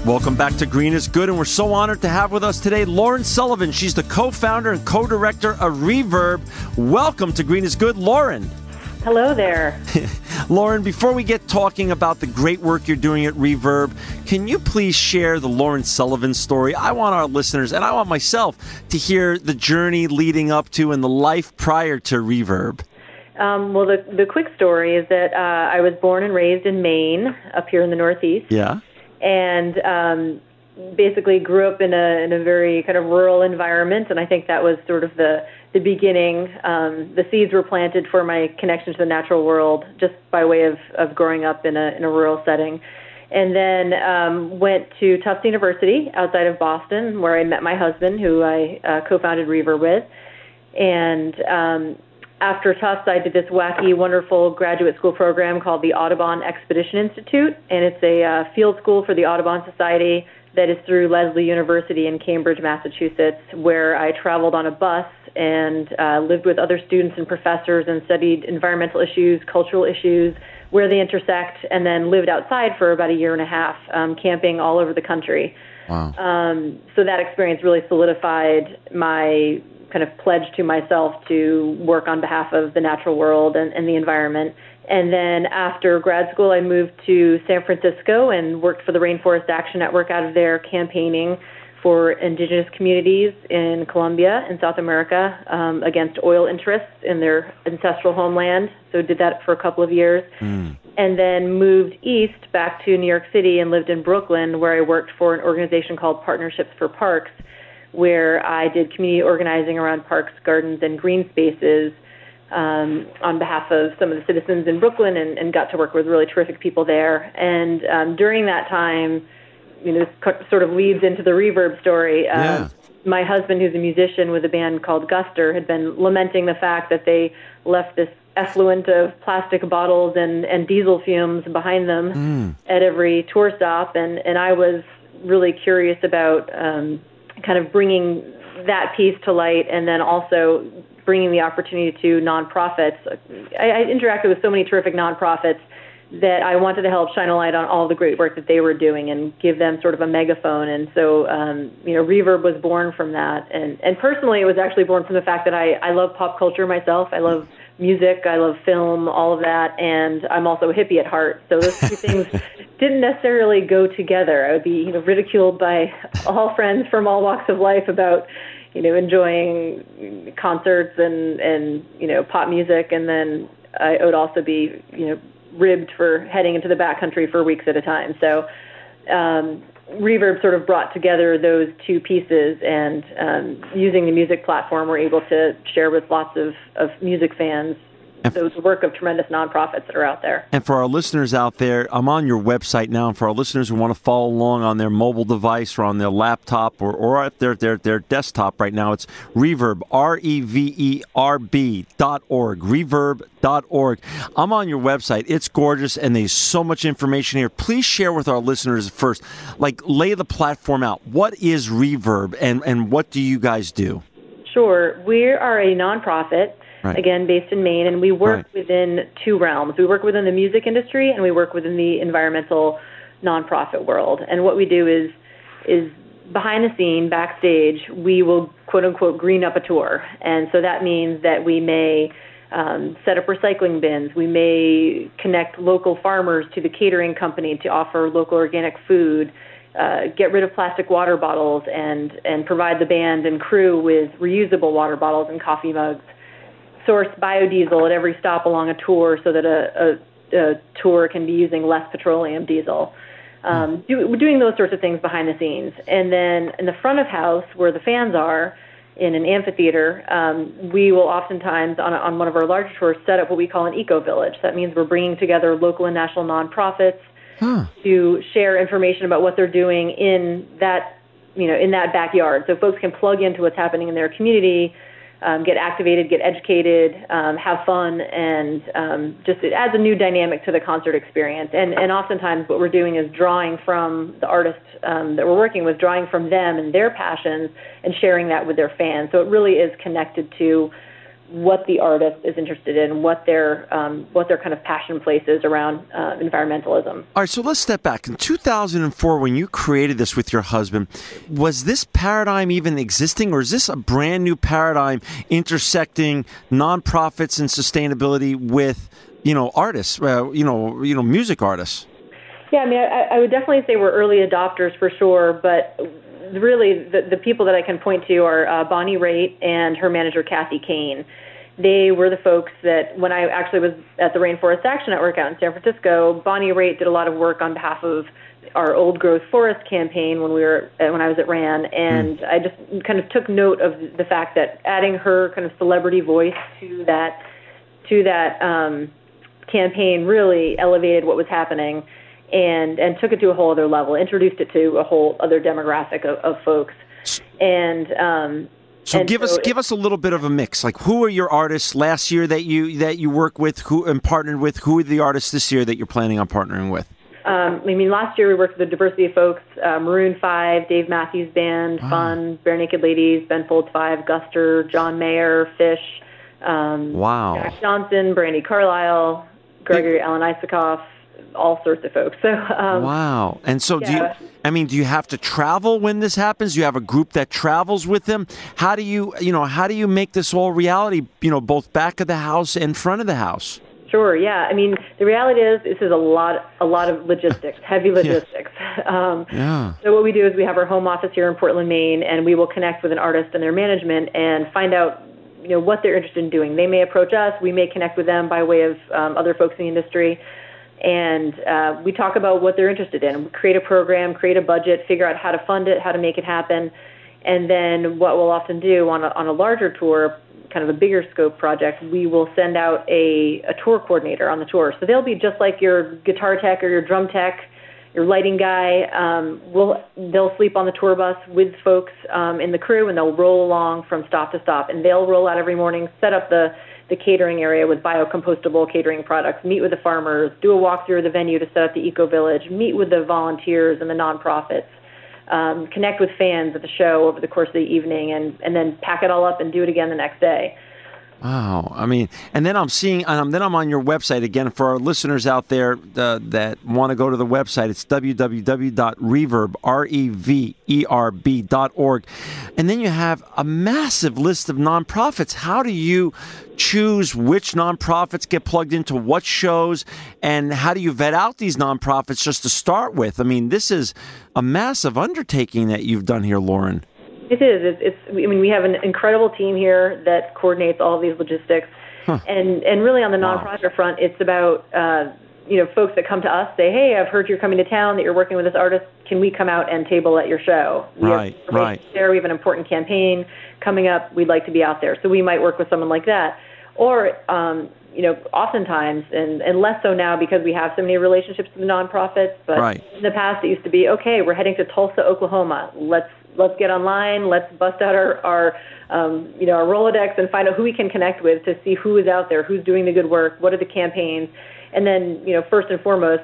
Welcome back to Green is Good, and we're so honored to have with us today Lauren Sullivan. She's the co-founder and co-director of Reverb. Welcome to Green is Good, Lauren. Hello there. Lauren, before we get talking about the great work you're doing at Reverb, can you please share the Lauren Sullivan story? I want our listeners, and I want myself, to hear the journey leading up to and the life prior to Reverb. Well, the quick story is that I was born and raised in Maine, up here in the Northeast. Yeah. And basically grew up in a very kind of rural environment, and I think that was sort of the beginning. The seeds were planted for my connection to the natural world just by way of growing up in a rural setting. And then went to Tufts University outside of Boston, where I met my husband, who I co-founded Reverb with. And after Tufts, I did this wacky, wonderful graduate school program called the Audubon Expedition Institute, and it's a field school for the Audubon Society that is through Lesley University in Cambridge, Massachusetts, where I traveled on a bus and lived with other students and professors and studied environmental issues, cultural issues, where they intersect, and then lived outside for about a year and a half, camping all over the country. Wow. So that experience really solidified my kind of pledge to myself to work on behalf of the natural world and the environment. And then after grad school, I moved to San Francisco and worked for the Rainforest Action Network out of there, campaigning for indigenous communities in Colombia and South America against oil interests in their ancestral homeland. So did that for a couple of years. And then moved east back to New York City and lived in Brooklyn, where I worked for an organization called Partnerships for Parks, where I did community organizing around parks, gardens, and green spaces on behalf of some of the citizens in Brooklyn, and got to work with really terrific people there. And during that time, this sort of leads into the Reverb story. My husband, who's a musician with a band called Guster, had been lamenting the fact that they left this effluent of plastic bottles and diesel fumes behind them at every tour stop. And I was really curious about kind of bringing that piece to light, and then also bringing the opportunity to nonprofits. I interacted with so many terrific nonprofits that I wanted to help shine a light on all the great work that they were doing and give them sort of a megaphone. And so, Reverb was born from that. And personally, it was actually born from the fact that I love pop culture myself. I love music, I love film, all of that, and I'm also a hippie at heart. So those two things didn't necessarily go together. I would be, ridiculed by all friends from all walks of life about, enjoying concerts and pop music, and then I would also be, ribbed for heading into the backcountry for weeks at a time. So Reverb sort of brought together those two pieces, and using the music platform, we're able to share with lots of music fans the work of tremendous nonprofits that are out there. And for our listeners out there, I'm on your website now, and for our listeners who want to follow along on their mobile device or on their laptop or at their desktop right now, it's Reverb, REVERB.org, reverb.org. I'm on your website. It's gorgeous, and there's so much information here. Please share with our listeners first, lay the platform out. What is Reverb, and what do you guys do? Sure. We are a nonprofit. Right. Again, based in Maine, and we work within two realms. We work within the music industry, and we work within the environmental nonprofit world. And what we do is behind the scene, backstage, we will, quote unquote, green up a tour. And so that means that we may set up recycling bins. We may connect local farmers to the catering company to offer local organic food, get rid of plastic water bottles, and provide the band and crew with reusable water bottles and coffee mugs. Source biodiesel at every stop along a tour so that a tour can be using less petroleum diesel. We're doing those sorts of things behind the scenes. And then in the front of house, where the fans are, in an amphitheater, we will oftentimes, on one of our larger tours, set up what we call an eco-village. That means we're bringing together local and national nonprofits to share information about what they're doing in that backyard. So folks can plug into what's happening in their community, get activated, get educated, have fun, and just it adds a new dynamic to the concert experience. And oftentimes what we're doing is drawing from the artists that we're working with, drawing from them and their passions, and sharing that with their fans. So it really is connected to what the artist is interested in, what their kind of passion place is around environmentalism. All right, so let's step back. In 2004, when you created this with your husband, was this paradigm even existing, or is this a brand new paradigm intersecting nonprofits and sustainability with, artists, music artists? Yeah, I mean, I would definitely say we're early adopters for sure, but really the people that I can point to are Bonnie Raitt and her manager, Kathy Kane. They were the folks that when I actually was at the Rainforest Action Network out in San Francisco, Bonnie Raitt did a lot of work on behalf of our Old Growth Forest campaign when I was at RAN, and I just kind of took note of the fact that adding her kind of celebrity voice to that campaign really elevated what was happening and took it to a whole other level, introduced it to a whole other demographic of folks. So give us a little bit of a mix. Like, who are your artists last year that you worked with, who and partnered with? Who are the artists this year that you're planning on partnering with? Last year we worked with a diversity of folks: Maroon 5, Dave Matthews Band, Fun, Bare Naked Ladies, Ben Folds 5, Guster, John Mayer, Fish, Jack Johnson, Brandy Carlisle, Gregory Alan Isakov, all sorts of folks. So wow. And so do you have to travel when this happens? Do you have a group that travels with them? How do you make this all reality, both back of the house and front of the house? Sure, yeah. I mean, the reality is this is a lot of logistics, heavy logistics. So what we do is we have our home office here in Portland, Maine, and we will connect with an artist and their management and find out what they're interested in doing. They may approach us. We may connect with them by way of other folks in the industry. And we talk about what they're interested in. We create a program, create a budget, figure out how to fund it, how to make it happen. And then what we'll often do on a larger tour, kind of a bigger scope project, we will send out a tour coordinator on the tour. So they'll be just like your guitar tech or your drum tech, your lighting guy. They'll sleep on the tour bus with folks in the crew, and they'll roll along from stop to stop. And they'll roll out every morning, set up the catering area with biocompostable catering products, meet with the farmers, do a walkthrough of the venue to set up the eco-village, meet with the volunteers and the nonprofits, connect with fans at the show over the course of the evening, and then pack it all up and do it again the next day. Wow. I mean, and then I'm on your website again for our listeners out there that want to go to the website. It's www.reverb.org. And then you have a massive list of nonprofits. How do you choose which nonprofits get plugged into what shows, and how do you vet out these nonprofits just to start with? I mean, this is a massive undertaking that you've done here, Lauren. It is. We have an incredible team here that coordinates all of these logistics, and really on the nonprofit front, it's about folks that come to us, say, "Hey, I've heard you're coming to town, that you're working with this artist. Can we come out and table at your show? We have there. We have an important campaign coming up. We'd like to be out there." So we might work with someone like that, or oftentimes, and less so now because we have so many relationships with the nonprofits. But in the past, it used to be, okay, we're heading to Tulsa, Oklahoma. Let's get online. Let's bust out our Rolodex and find out who we can connect with to see who is out there, who's doing the good work, what are the campaigns, and then first and foremost,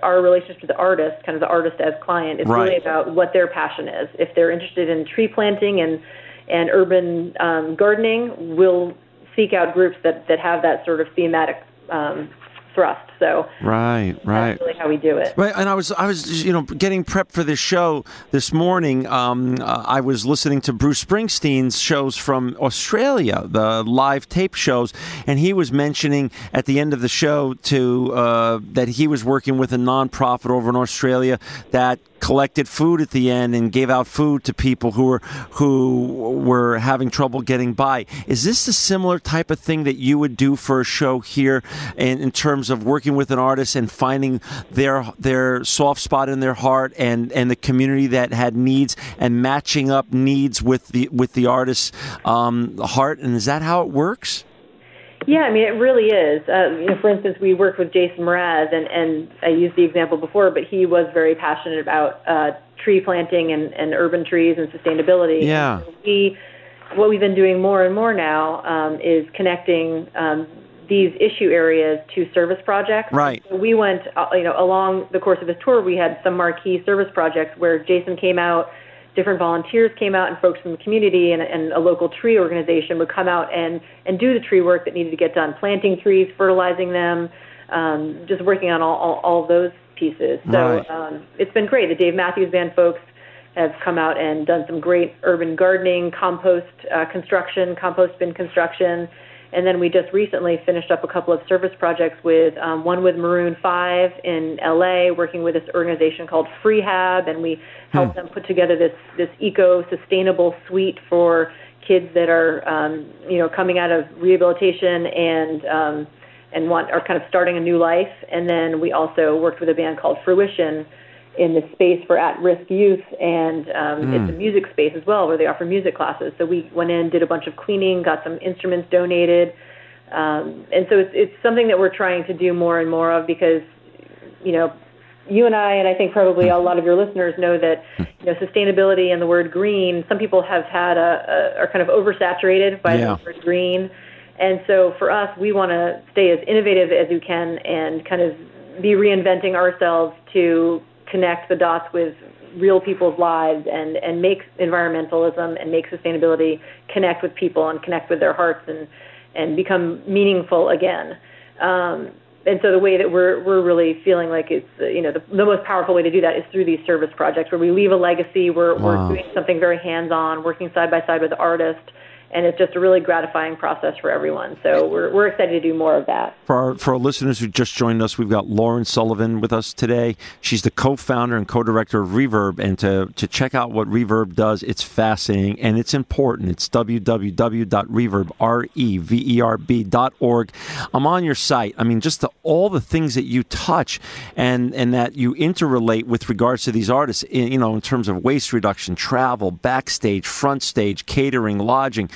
our relationship to the artist, kind of the artist as client, is really about what their passion is. If they're interested in tree planting and urban gardening, we'll seek out groups that have that sort of thematic thrust. So that's really how we do it. Right, and I was getting prepped for this show this morning. I was listening to Bruce Springsteen's shows from Australia, the live tape shows, and he was mentioning at the end of the show that he was working with a nonprofit over in Australia that collected food at the end and gave out food to people who were having trouble getting by. Is this a similar type of thing that you would do for a show here in terms of working with an artist and finding their soft spot in their heart and the community that had needs and matching up needs with the artist's heart? And is that how it works? Yeah, I mean, it really is. For instance, we worked with Jason Mraz, and I used the example before, but he was very passionate about tree planting and urban trees and sustainability. Yeah. And so what we've been doing more and more now is connecting these issue areas to service projects. Right. So we went, along the course of his tour, we had some marquee service projects where Jason came out, different volunteers came out, and folks from the community and a local tree organization would come out and do the tree work that needed to get done, planting trees, fertilizing them, just working on all those pieces. So it's been great. The Dave Matthews Band folks have come out and done some great urban gardening, compost bin construction. And then we just recently finished up a couple of service projects with one with Maroon 5 in LA, working with this organization called Freehab, and we helped them put together this eco-sustainable suite for kids that are coming out of rehabilitation and are kind of starting a new life. And then we also worked with a band called Fruition in the space for at-risk youth, and it's a music space as well where they offer music classes. So we went in, did a bunch of cleaning, got some instruments donated, and so it's something that we're trying to do more and more of because, you and I think probably a lot of your listeners know that sustainability and the word green, some people have are kind of oversaturated by the word green, and so for us, we want to stay as innovative as we can and kind of be reinventing ourselves to connect the dots with real people's lives and make environmentalism and make sustainability connect with people and connect with their hearts and become meaningful again. And so the way that we're really feeling like it's the most powerful way to do that is through these service projects where we leave a legacy. We're doing something very hands-on, working side by side with the artist. And it's just a really gratifying process for everyone. So we're excited to do more of that. For our listeners who just joined us, we've got Lauren Sullivan with us today. She's the co-founder and co-director of Reverb. And to check out what Reverb does, it's fascinating and it's important. It's www.reverb.org. I'm on your site. I mean, just all the things that you touch and that you interrelate with regards to these artists, in terms of waste reduction, travel, backstage, front stage, catering, lodging,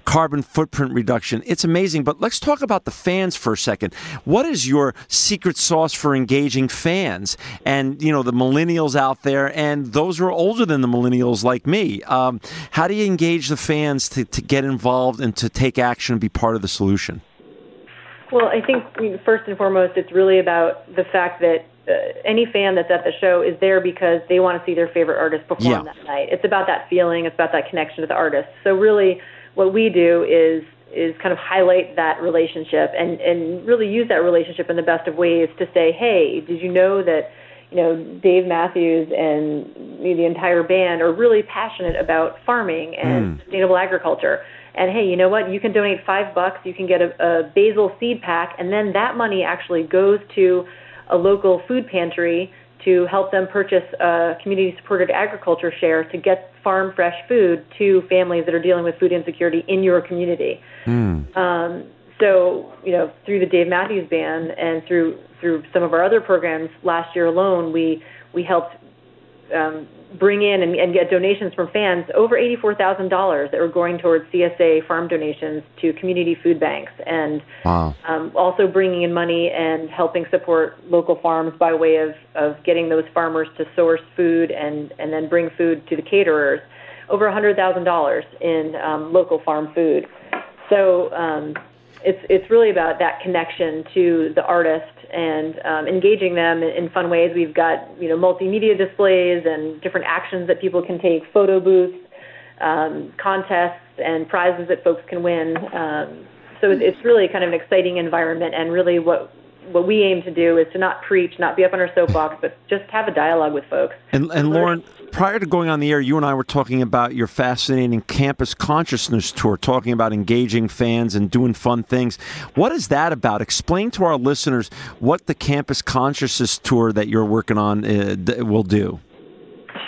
carbon footprint reduction. It's amazing. But let's talk about the fans for a second. What is your secret sauce for engaging fans and, the millennials out there and those who are older than the millennials like me? How do you engage the fans to get involved and to take action and be part of the solution? Well, I think first and foremost, it's really about the fact that any fan that's at the show is there because they want to see their favorite artist perform that night. It's about that feeling. It's about that connection to the artist. So really what we do is kind of highlight that relationship and really use that relationship in the best of ways to say, hey, did you know that Dave Matthews and the entire band are really passionate about farming and sustainable agriculture? And hey, you know what? You can donate $5. You can get a basil seed pack, and then that money actually goes to a local food pantry to help them purchase a community-supported agriculture share to get farm fresh food to families that are dealing with food insecurity in your community. So, through the Dave Matthews Band and through some of our other programs, last year alone, we helped bring in and get donations from fans, over $84,000 that were going towards CSA farm donations to community food banks, and also bringing in money and helping support local farms by way of getting those farmers to source food and then bring food to the caterers, over $100,000 in local farm food. So it's really about that connection to the artist and engaging them in fun ways. We've got multimedia displays and different actions that people can take, photo booths, contests, and prizes that folks can win. So it's really kind of an exciting environment, and really what we aim to do is to not preach, not be up on our soapbox, but just have a dialogue with folks. And Lauren, prior to going on the air, you and I were talking about your fascinating Campus Consciousness Tour, talking about engaging fans and doing fun things. What is that about? Explain to our listeners what the Campus Consciousness Tour that you're working on will do.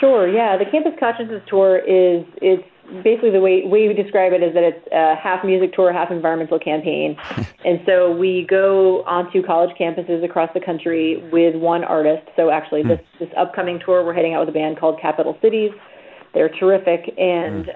Sure, yeah. The Campus Consciousness Tour it's basically the way we describe it is that it's a half music tour, half environmental campaign. And so we go onto college campuses across the country with one artist. So actually this upcoming tour, we're heading out with a band called Capital Cities. They're terrific. And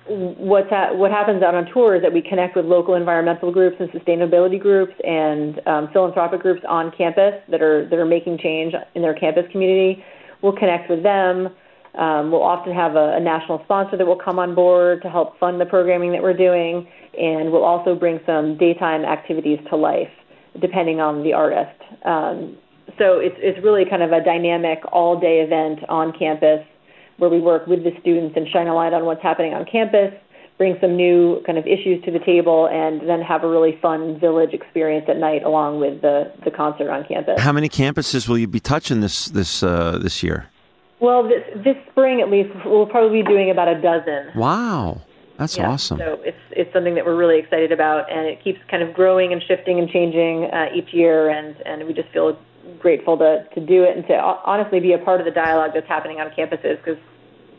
what happens out on tour is that we connect with local environmental groups and sustainability groups and philanthropic groups on campus that are making change in their campus community. We'll connect with them. We'll often have a national sponsor that will come on board to help fund the programming that we're doing, and we'll also bring some daytime activities to life, depending on the artist. So it's really kind of a dynamic all-day event on campus where we work with the students and shine a light on what's happening on campus, bring some new kind of issues to the table, and then have a really fun village experience at night along with the concert on campus. How many campuses will you be touching this year? Well, this spring at least, we'll probably be doing about a dozen. Wow. That's awesome. So it's something that we're really excited about, and it keeps kind of growing and shifting and changing each year, and we just feel grateful to do it and to honestly be a part of the dialogue that's happening on campuses, because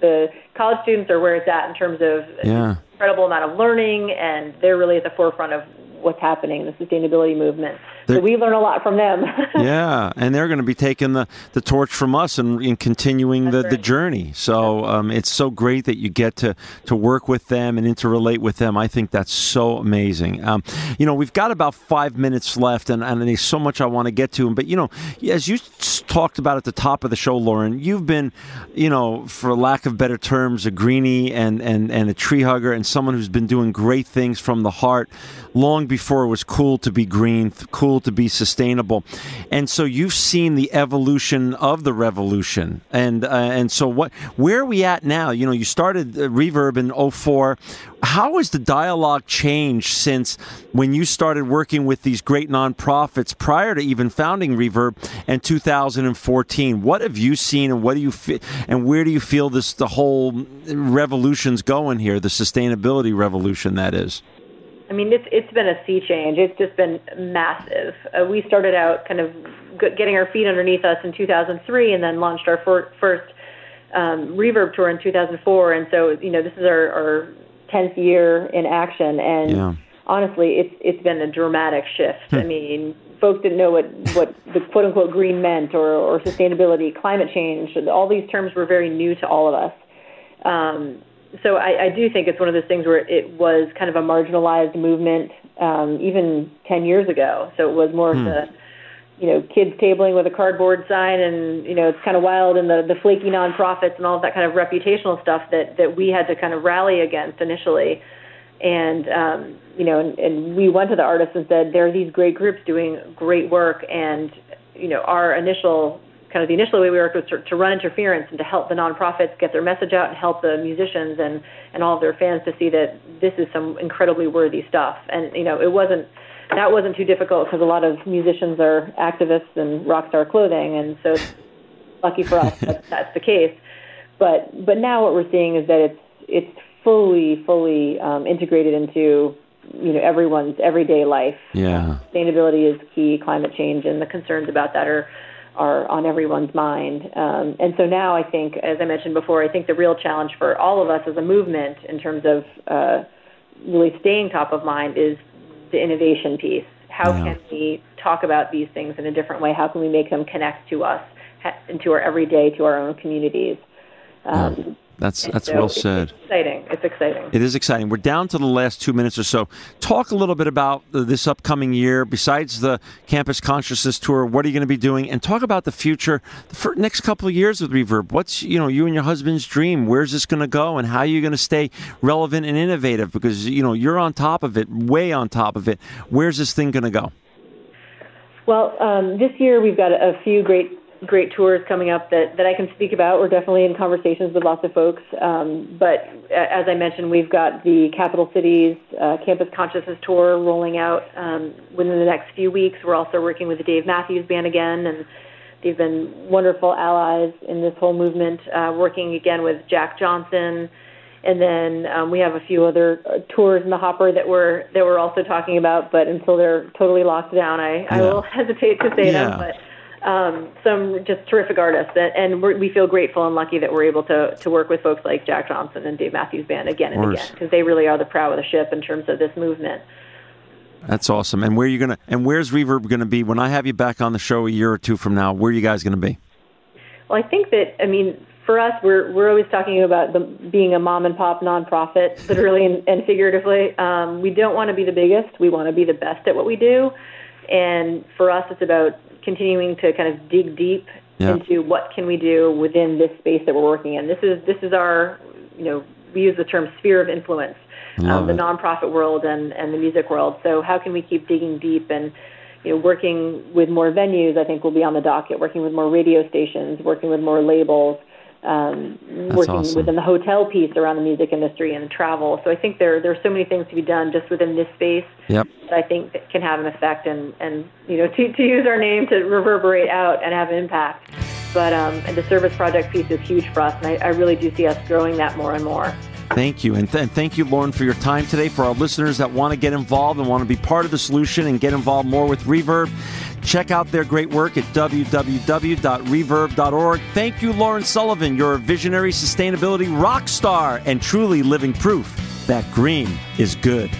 the college students are where it's at in terms of an incredible amount of learning, and they're really at the forefront of what's happening in the sustainability movement. So we learn a lot from them. Yeah, and they're going to be taking the torch from us and continuing the journey. So it's so great that you get to work with them and interrelate with them. I think that's so amazing. We've got about 5 minutes left, and there's so much I want to get to. But, as you talked about at the top of the show, Lauren, you've been, for lack of better terms, a greenie and a tree hugger and someone who's been doing great things from the heart long before it was cool to be green, cool to be sustainable. And so you've seen the evolution of the revolution. And so where are we at now? You started Reverb in 2004. How has the dialogue changed since when you started working with these great nonprofits prior to even founding Reverb in 2014? What have you seen, and what do you and where do you feel the whole revolution's going here, the sustainability revolution, that is? I mean, it's been a sea change. It's just been massive. We started out kind of getting our feet underneath us in 2003, and then launched our first Reverb tour in 2004. And so, this is our 10th year in action. And honestly, it's been a dramatic shift. I mean, folks didn't know what the quote unquote green meant, or sustainability, climate change. All these terms were very new to all of us. So I do think it's one of those things where it was kind of a marginalized movement even 10 years ago. So it was more of the, kids tabling with a cardboard sign, and, it's kind of wild, and the flaky nonprofits and all of that kind of reputational stuff that we had to kind of rally against initially. And, and we went to the artists and said, there are these great groups doing great work, and, our the initial way we worked was to run interference and to help the nonprofits get their message out and help the musicians and all of their fans to see that this is some incredibly worthy stuff. And, that wasn't too difficult, because a lot of musicians are activists in rock star clothing, and so lucky for us that's the case. But now what we're seeing is that it's fully integrated into everyone's everyday life. Yeah. Sustainability is key. Climate change and the concerns about that are on everyone's mind. And so now I think, as I mentioned before, I think the real challenge for all of us as a movement in terms of really staying top of mind is the innovation piece. How can we talk about these things in a different way? How can we make them connect to us, into our everyday, to our own communities? That's well said. It's exciting. It is exciting. We're down to the last 2 minutes or so. Talk a little bit about this upcoming year. Besides the Campus Consciousness Tour, what are you going to be doing? And talk about the future, the next couple of years with Reverb. What's you and your husband's dream? Where's this going to go? And how are you going to stay relevant and innovative? Because you're on top of it, way on top of it. Where's this thing going to go? Well, this year we've got a few great tours coming up that I can speak about. We're definitely in conversations with lots of folks. But as I mentioned, we've got the Capital Cities Campus Consciousness Tour rolling out within the next few weeks. We're also working with the Dave Matthews Band again, and they've been wonderful allies in this whole movement, working again with Jack Johnson. And then we have a few other tours in the hopper that we're also talking about, but until they're totally locked down, I will hesitate to say them. But some just terrific artists, and we feel grateful and lucky that we're able to work with folks like Jack Johnson and Dave Matthews Band again and again, because they really are the prow of the ship in terms of this movement. That's awesome. And where's Reverb gonna be when I have you back on the show a year or two from now? Where are you guys gonna be? Well, I think that, for us, we're always talking about being a mom and pop nonprofit, literally and figuratively. We don't want to be the biggest. We want to be the best at what we do. And for us, it's about continuing to kind of dig deep into what can we do within this space that we're working in. This is our, we use the term sphere of influence, the nonprofit world and the music world. So how can we keep digging deep and, working with more venues? I think will be on the docket, working with more radio stations, working with more labels, working awesome. within the hotel piece around the music industry and travel. So I think there are so many things to be done just within this space that I think that can have an effect and to use our name to reverberate out and have an impact. But and the service project piece is huge for us, and I really do see us growing that more and more. Thank you. And thank you, Lauren, for your time today. For our listeners that want to get involved and want to be part of the solution and get involved more with Reverb, check out their great work at www.reverb.org. Thank you, Lauren Sullivan. You're a visionary sustainability rock star and truly living proof that green is good.